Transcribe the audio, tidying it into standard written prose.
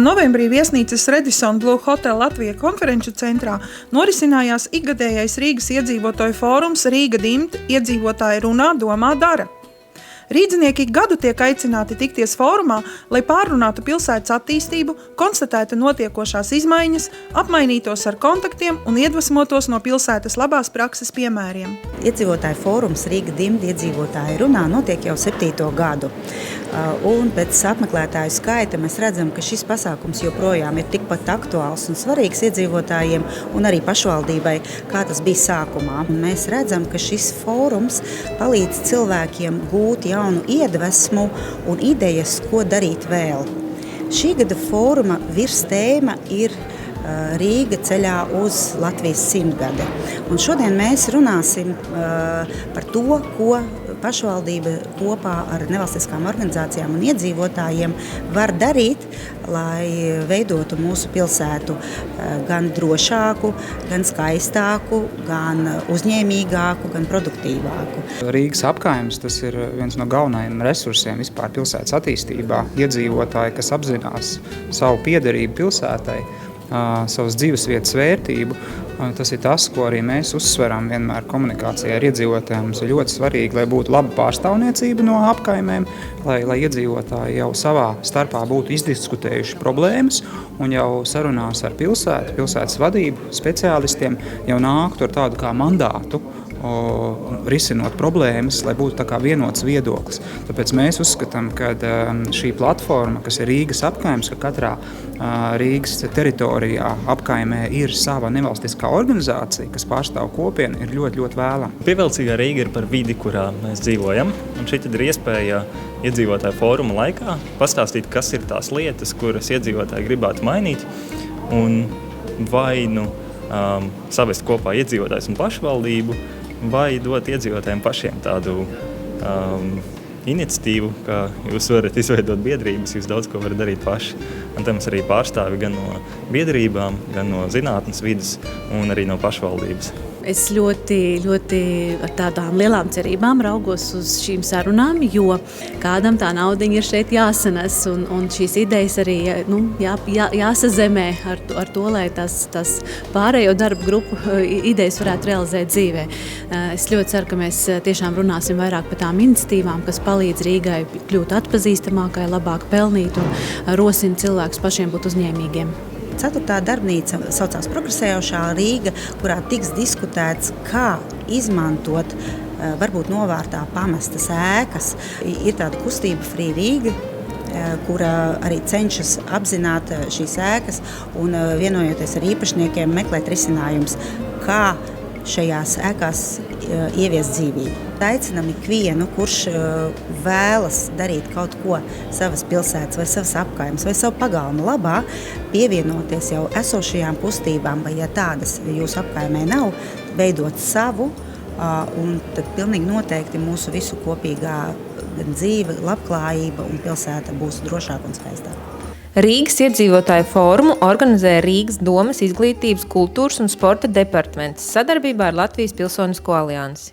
Novembrī viesnīcas Radisson Blu Hotel Latvija konferenču centrā norisinājās ikgadējais Rīgas iedzīvotāju fórums Rīga Dimt – iedzīvotāji runā, domā, dara. Rīdzinieki gadu tiek aicināti tikties fórumā, lai pārrunātu pilsētas attīstību, konstatētu notiekošās izmaiņas, apmainītos ar kontaktiem un iedvesmotos no pilsētas labās prakses piemēriem. Iedzīvotāju fórums Rīga Dimt iedzīvotāji runā notiek jau 7. gadu. Un pēc apmeklētāju skaita mēs redzam, ka šis pasākums joprojām ir tikpat aktuāls un svarīgs iedzīvotājiem un arī pašvaldībai, kā tas bija sākumā. Mēs redzam, ka šis fórums palīdz cilvēkiem gūt jaunu iedvesmu un idejas, ko darīt vēl. Šī gada fóruma virstēma ir Rīga ceļā uz Latvijas 100-gadi. Un šodien mēs runāsim par to, ko pašvaldība kopā ar nevalstiskām organizācijām un iedzīvotājiem var darīt, lai veidotu mūsu pilsētu gan drošāku, gan skaistāku, gan uzņēmīgāku, gan produktīvāku. Rīgas apkaimes tas ir viens no galvenajiem resursiem vispār pilsētas attīstībā. Iedzīvotāji, kas apzinās savu piederību pilsētai, savas dzīvesvietas vērtību. Tas ir tas, ko arī mēs uzsveram vienmēr komunikācijā ar iedzīvotājiem. Mums ir ļoti svarīgi, lai būtu laba pārstāvniecība no apkaimēm, lai iedzīvotāji jau savā starpā būtu izdiskutējuši problēmas un jau sarunās ar pilsētas vadību, speciālistiem jau nāktu ar tādu kā mandātu, risinot problēmas, lai būtu tā kā vienots viedoklis. Tāpēc mēs uzskatām, ka šī platforma, kas ir Rīgas apkaimes, ka katrā Rīgas teritorijā apkaimē ir sava nevalstiskā organizācija, kas pārstāv kopienu, ir ļoti, ļoti vēlama. Pievilcīgā Rīga ir par vidi, kurā mēs dzīvojam, un šī tad ir iespēja iedzīvotāju fóruma laikā pastāstīt, kas ir tās lietas, kuras iedzīvotāji gribētu mainīt, un vai savest kopā iedzīvotājus un pašvaldību, vai dot iedzīvotājiem pašiem tādu iniciatīvu, ka jūs varat izveidot biedrības, jūs daudz ko varat darīt paši. Un te mums arī pārstāvi gan no biedrībām, gan no zinātnes vides un arī no pašvaldības. Es ļoti ar tādām lielām cerībām raugos uz šīm sarunām, jo kādam tā naudiņa ir šeit jāsanes, un šīs idejas arī jāsazemē ar to, lai tas pārējo darbu grupu idejas varētu realizēt dzīvē. Es ļoti ceru, ka mēs tiešām runāsim vairāk par tām iniciatīvām, kas palīdz Rīgai kļūt atpazīstamākai, labāk pelnīt un rosina cilvēkus pašiem būt uzņēmīgiem. 4. darbnīca saucās Progresējošā Rīga, kurā tiks diskutēts, kā izmantot varbūt novārtā pamestas ēkas. Ir tāda kustība Free Rīga, kura arī cenšas apzināt šīs ēkas un vienojoties ar īpašniekiem meklēt risinājums, kā šajās ēkās ieviest dzīvību. Aicinam ikvienu, kurš vēlas darīt kaut ko savas pilsētas vai savas apkaimes vai savu pagalmu labā, pievienoties jau esošajām kustībām, vai ja tādas jūsu apkaimē nav, veidot savu, un tad pilnīgi noteikti mūsu visu kopīgā dzīve, labklājība un pilsēta būs drošāka un skaistāka. Rīgas iedzīvotāju fórumu organizē Rīgas domes izglītības, kultūras un sporta departaments sadarbībā ar Latvijas Pilsonisko aliansi.